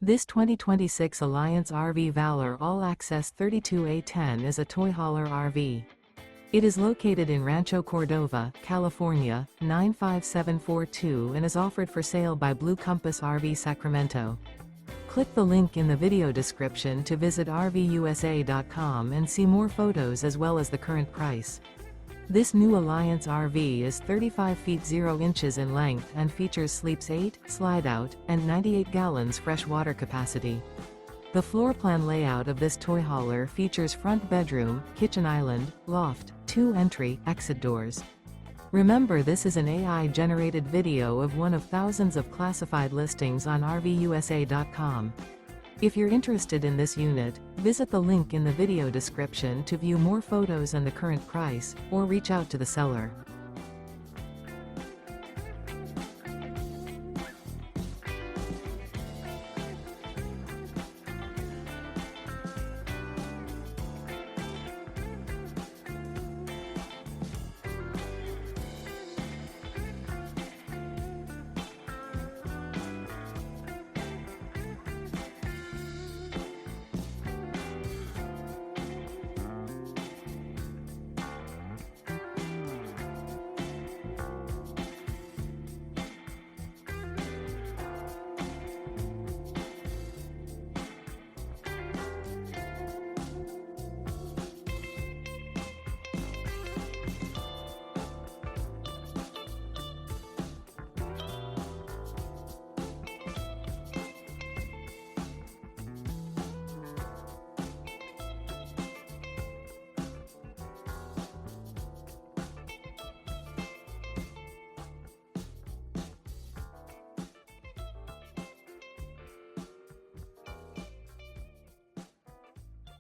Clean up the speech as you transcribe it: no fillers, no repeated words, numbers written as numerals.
This 2026 Alliance RV Valor All-Access 32A10 is a toy hauler RV. It is located in Rancho Cordova, California, 95742 and is offered for sale by Blue Compass RV Sacramento. Click the link in the video description to visit RVUSA.com and see more photos as well as the current price. This new Alliance RV is 35 feet 0 inches in length and features sleeps 8, slide-out, and 98 gallons fresh water capacity. The floor plan layout of this toy hauler features front bedroom, kitchen island, loft, 2 entry, exit doors. Remember, this is an AI-generated video of one of thousands of classified listings on RVUSA.com. If you're interested in this unit, visit the link in the video description to view more photos and the current price, or reach out to the seller.